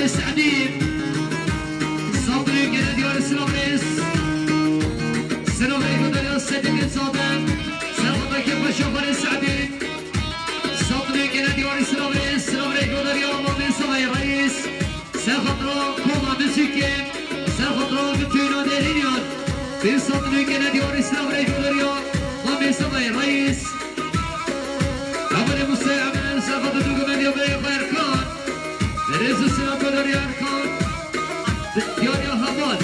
السعدين صبري كده ديار السلامريس سلامري قدر السعدين صادم سلامة كيف شوفر السعدين صبري كده ديار السلامريس سلامري قدر يا مامي صبي رئيس سخطرو كوما مسيكين سخطرو بتينو ديرينيون في صبري كده ديار السلامري قدر يا مامي صبي رئيس عمل مساعد من سخط دوغمان يوم خير كان درس السلام قدر يا كان يا هبال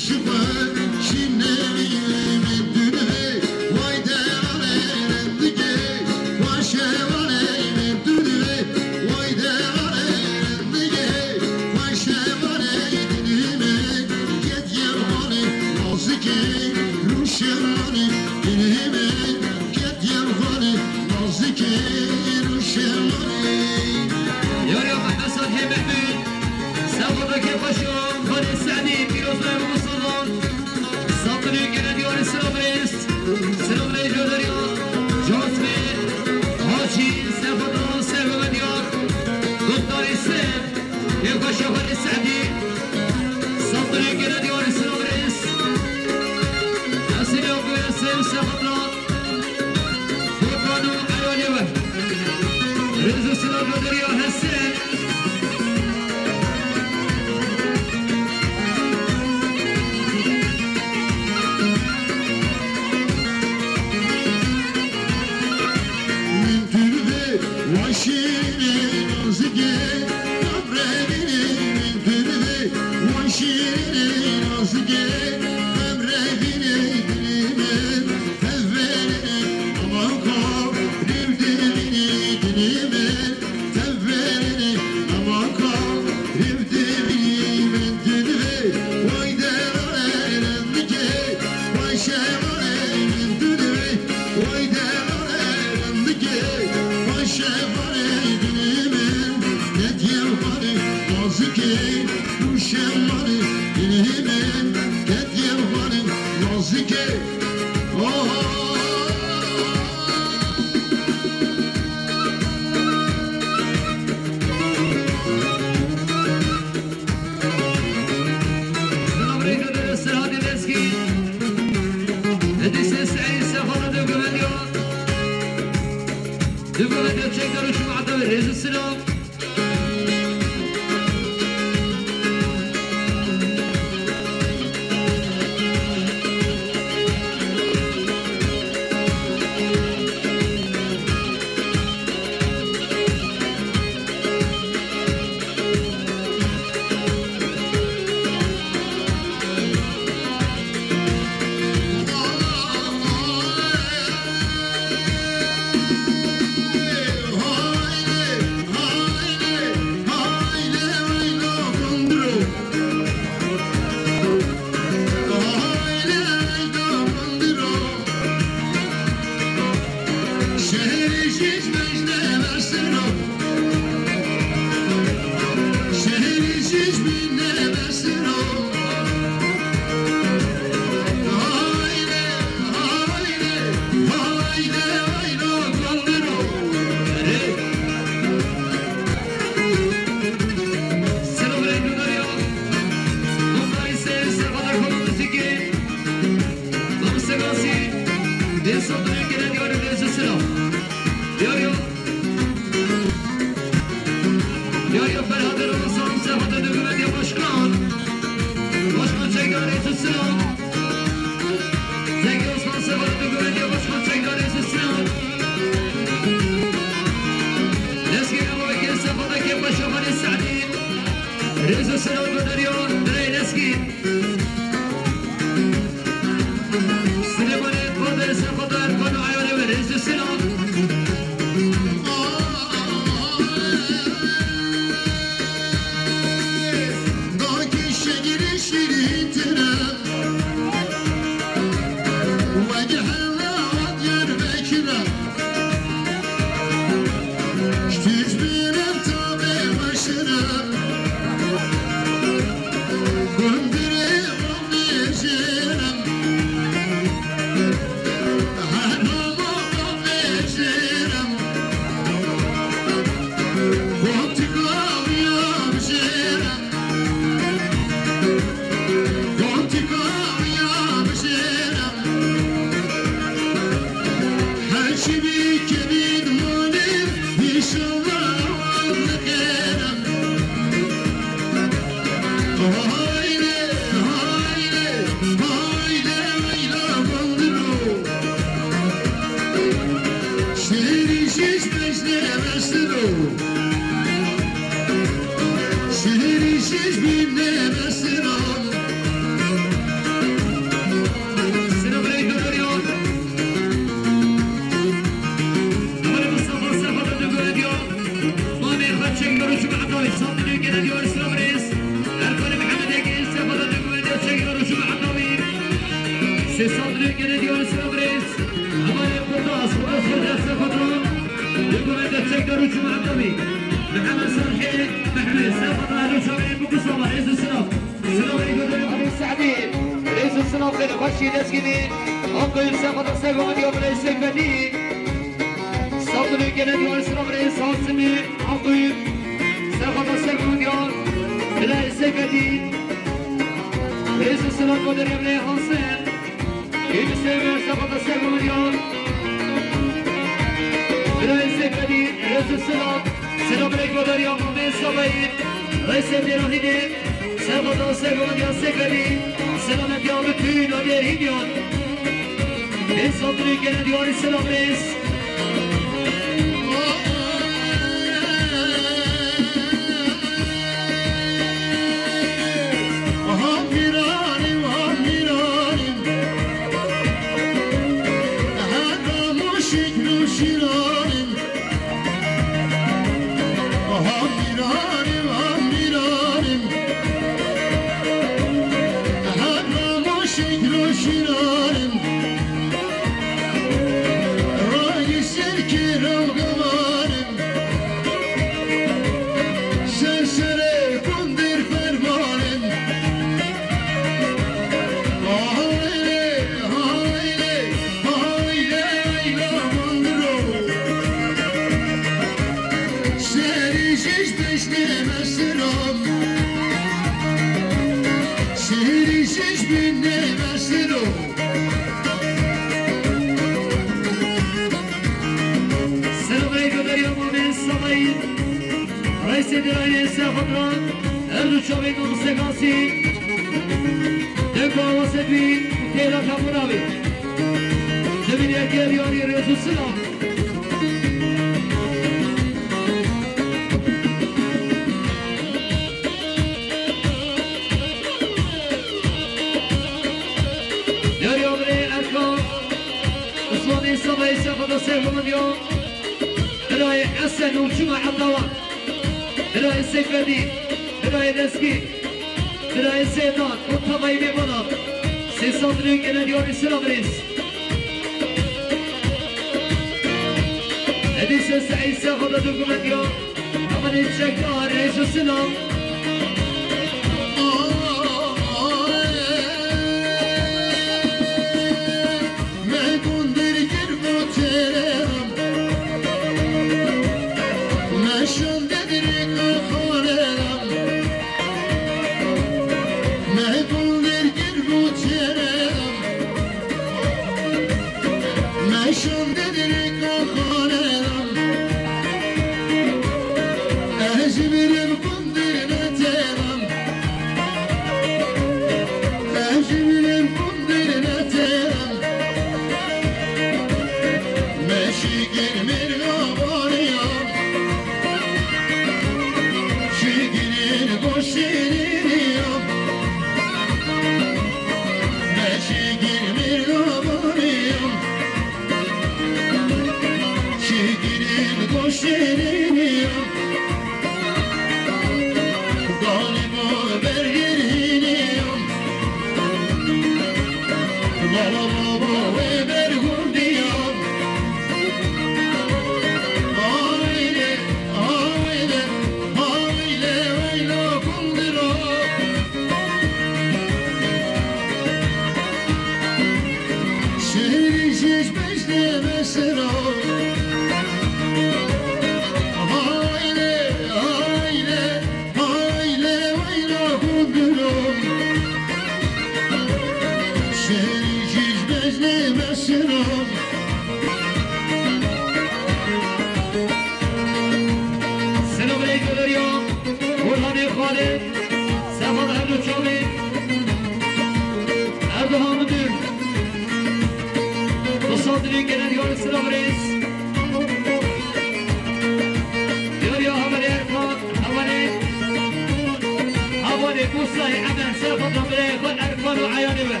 صاحي عمل سافر بريك والأركان وعياني به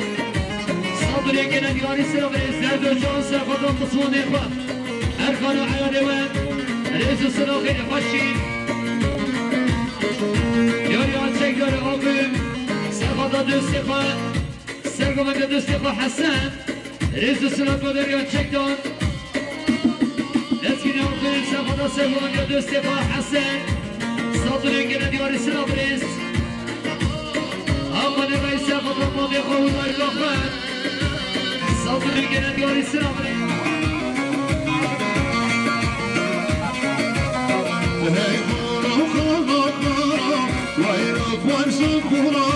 صبري كنا دياري سلام زرد وجان سافر تصون إخوة أركان وعياني به رئيس السلوكي خوشين يوريان سيكدار أبوم سافر دوست إخوة سرقم دوست إخوة حسن رئيس السلوك ودريان سيكدار لسكين أبوم سافر سرقم دوست إخوة حسن صدري كنا دياري سلام رئيس أمان رئيس خطر ماضي خود الرخان صدري كنا دياري سلام رئيس هاي خورو خورو خورو ويروك ورسو خورو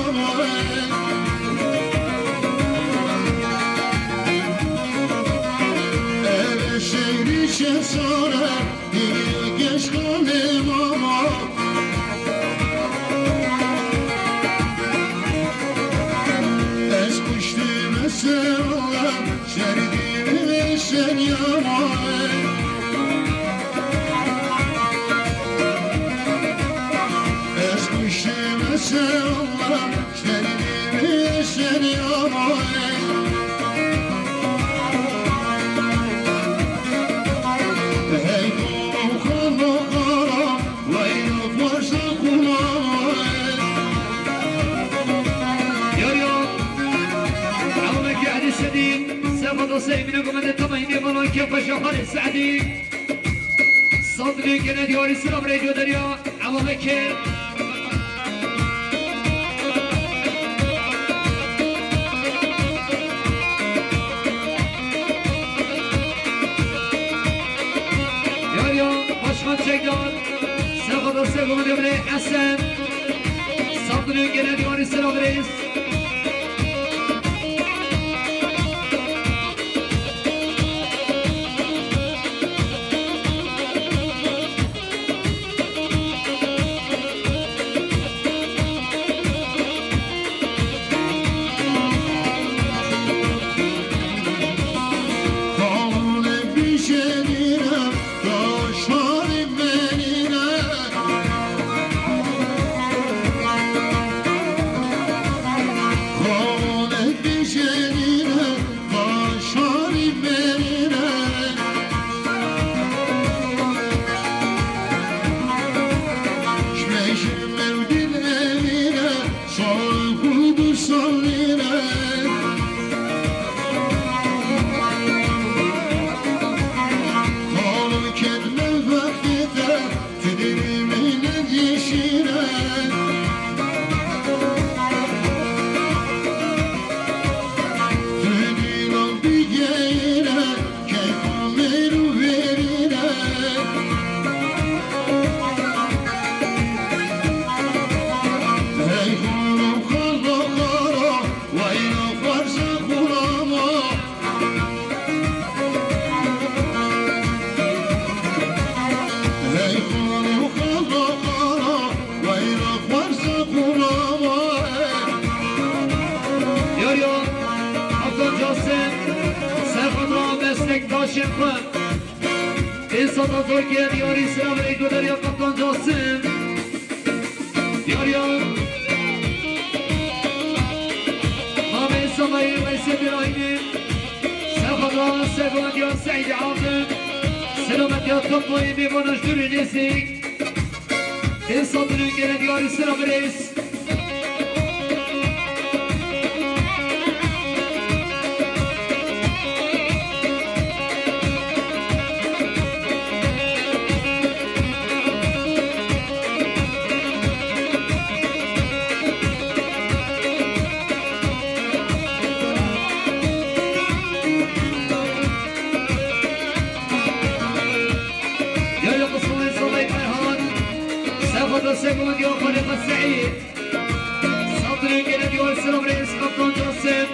eve şehri şefsara dili geç kalim ama Sevlam şerdimi sen yaman Esmişime sevlam şerdimi sen yaman Hey kulu kara Vaynuk varsa kulağın السديد سافر صيب منكم من الطمئن يمرون كيف شهر السعدي صدري كنا ديار السلام ريجو دريا عوامك يا باشخان شكدار سافر صيب من ابن حسن صدري كنا ديار السلام ريس صدا تركيا دياري سلام عليكم دريا قبطان جاسم دياريا مامي سمايل ويسي براينين سخضران سيقوان ديار سعيد عاطم سلامت يا طبوي ميبانش دوري نسيك دي صدرين كنا دياري سلام ريس سيكون يوم خليفة السعيد صدري كنا ديوال السلام رئيس قبطان جاسم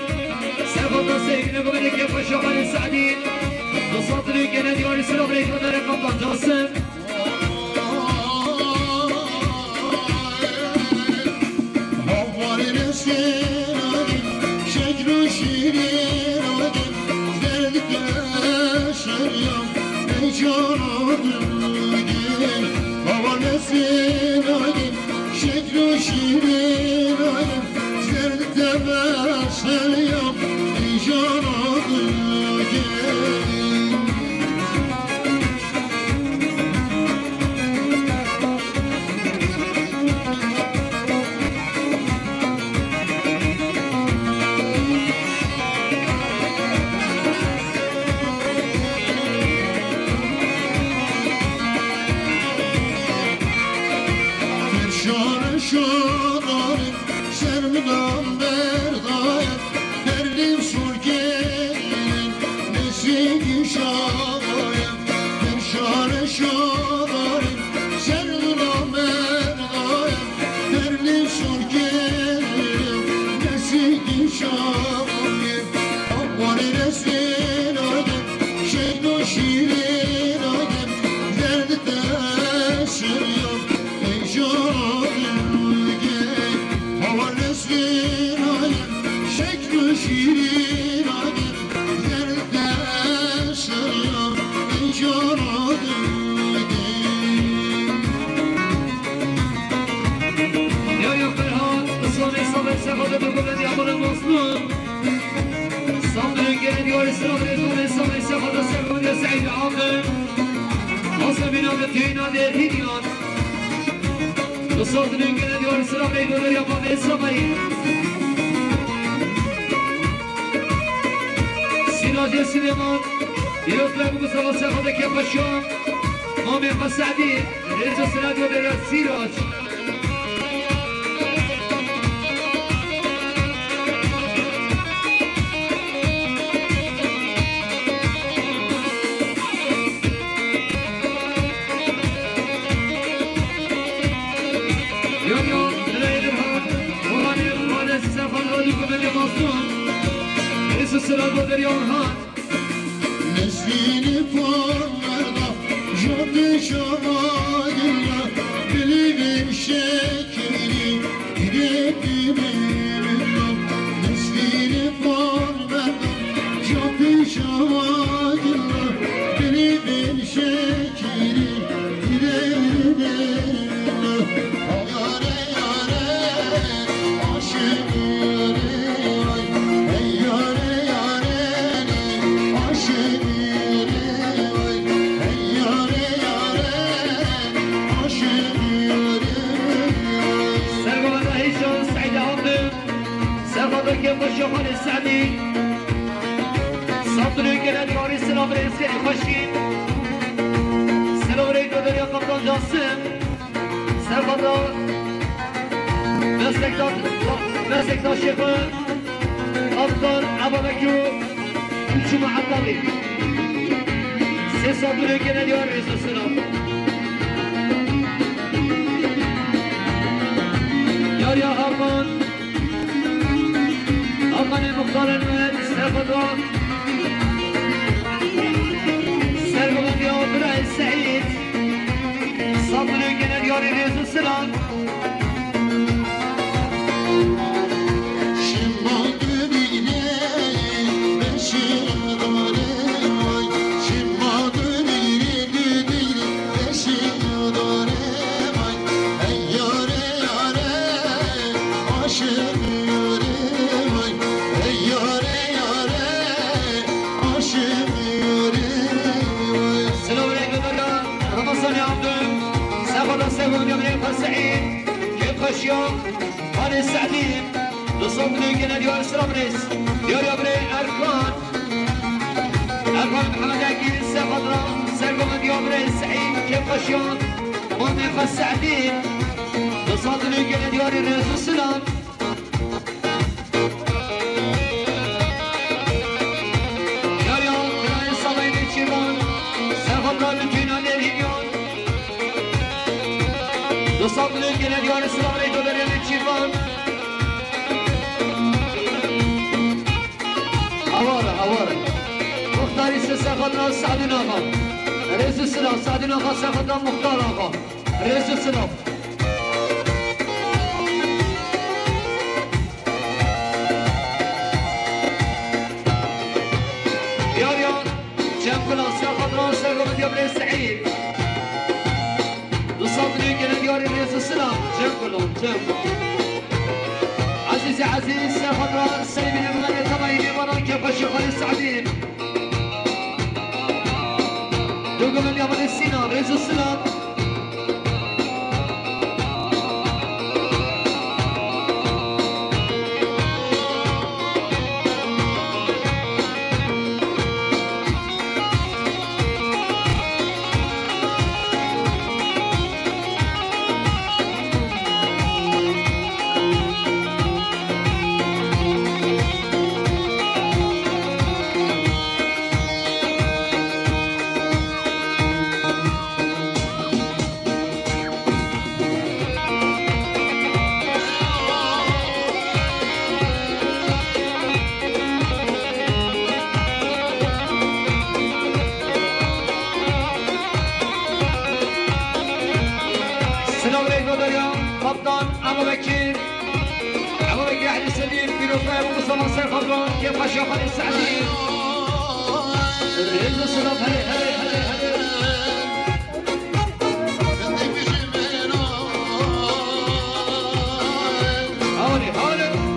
سيكون سيكون لكم من كيف شغل السعدين وصدري كنا ديوال السلام رئيس قبطان جاسم Havvari nesinadim şekru şirinadim Derdik yaşayam ey canadım Havvari nesinadim şekru şirinadim شادارم سرنا مردایم درلی سرگرم نسیگی شامیم آقوانی رسین آدم شکل و شیرین آدم درد دستریم ای جانم گی آقوان رسین آدم شکل و شیرین آدم درد دستریم ای جانم سخاطر بکنه دیامون مصنوع صابر گره دیوار اسلام رزقون اسلام سخاطر سرگون یا سعید عامر حاصل بینا به تینا ده هیدیان صابر گره دیوار اسلام رزقون یا مام اسلامی سیناج سلیمان دیروز لگو بسوا سخاطر کفشام مام قصدی رزق سناد و برد سیراج Sırada bir Orhan Nesrini porlarda Jönde şamadilla Bilirim şekeri Gidebilirim Nesrini porlarda Jönde şamadilla Bilirim şekeri Gidebilirim Yare yare Aşık yare Ey yare شوخان السعدي صدر الجلال يوري السلام رئيسي الخشين سلام رئيس ودريا قبطان جاسم سرفضا مسكتا شيخ أفضل عبامكيو شما عطابي سي صدر الجلال يوري السلام يا هارمان أمان المختار المهد سرفضا سرقمان يا أبراء السعيد صدر الجنة يا رئيس السلام سعيد كيف خشيام هاني السعدين لصدر الجنة ديوار السلامريس ديوار يابري أركان محمد أكيد السفضرة سرقم ديوار السعيد كيف خشيام هاني السعدين لصدر الجنة ديوار الرئيس السلام يا براي الصبين الشيران سفضرة بالجنة للهيون صدر الجنة ديوان السلام عليكم ودريان الشيران أوارا مختار السلسة خدنا سعد ناغا رئيس السلام سعد ناغا سخدنا مختار آغا رئيس السلام يا جنب كلا سخدنا سخدنا ديوان السعيد صدر الجنة ديوار رئيس السلام جنبلهم عزيزي عزيز سخدنا سيمين المغني طبعيني مران كيف الشيخان السعدين دوقم اليمن السيناء رئيس السلام مبكر عمرك قاعد السديد بنوفا ومصطفى سيف الله يا باشا خالد السعدي رئيس السلام هلي هلي هلي هلي هولي هولي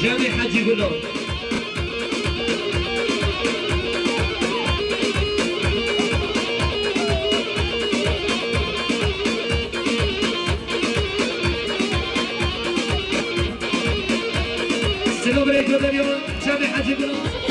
جامع حجي قولوا السلام عليكم اليوم جامع حجي قولوا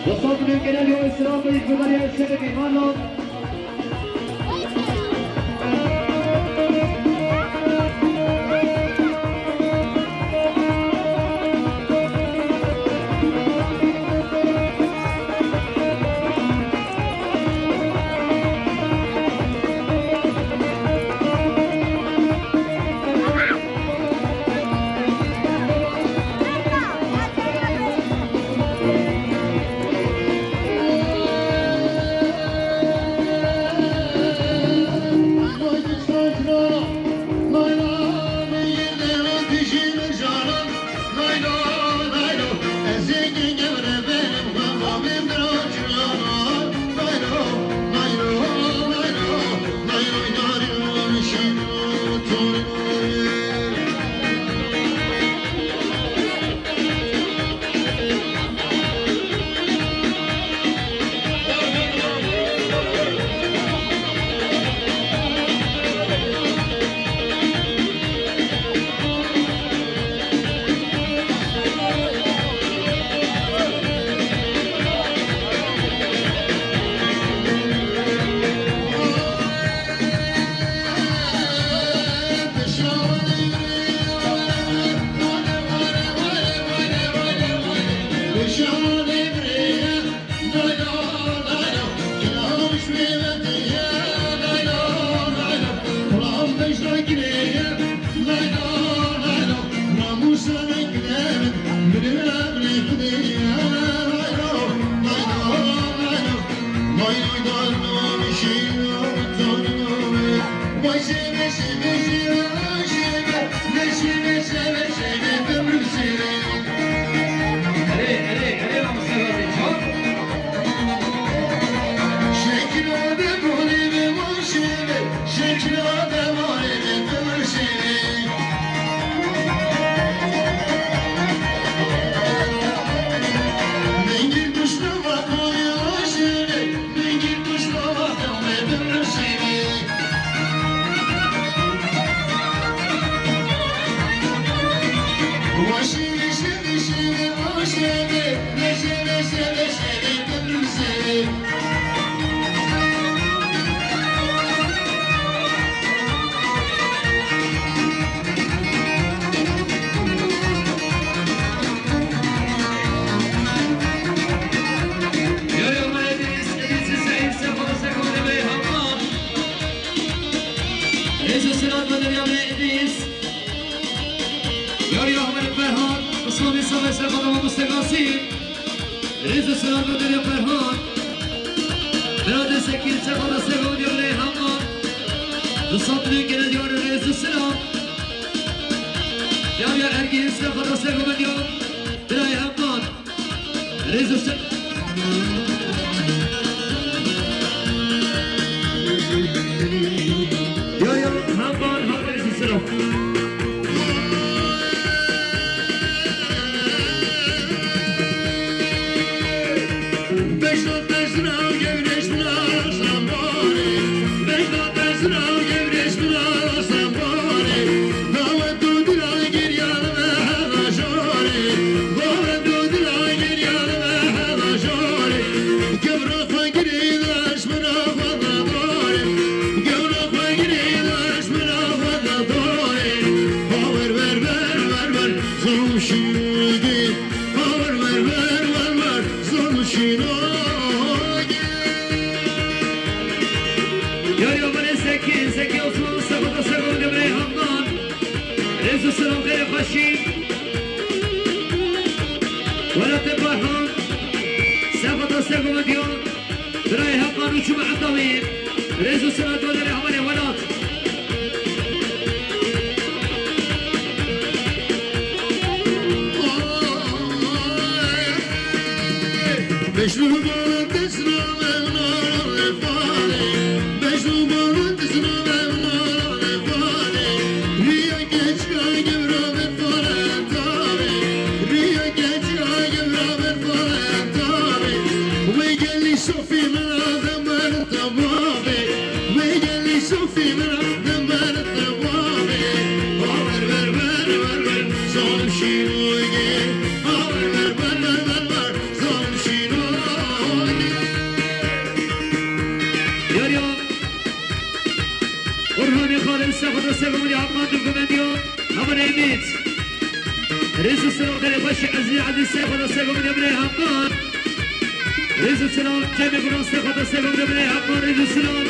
وصلت من كنال يوم السلام بيتفضل يا الشباب إيمانهم سلام عمان دوكومنتيون همون امید رئيس السلام كان يخش عزيز السيف هذا السيف من ابن عمان رئيس السلام جاي يقولون السيف هذا السيف من ابن عمان رئيس السلام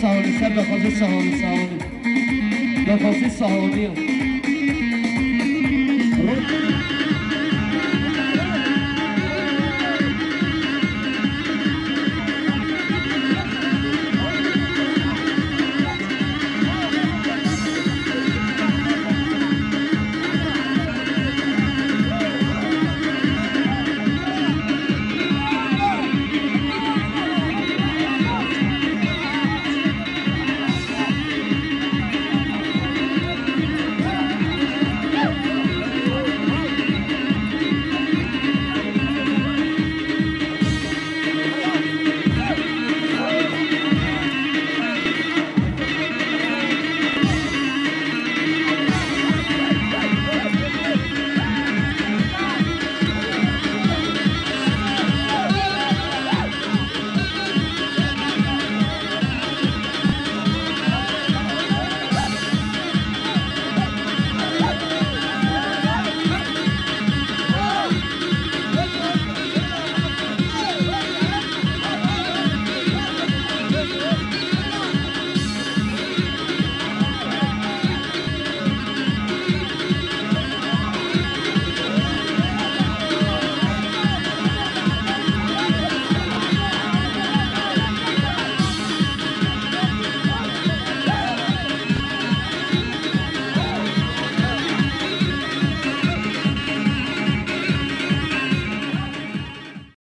سهاني سر بخواست سهاني بخواست سهاني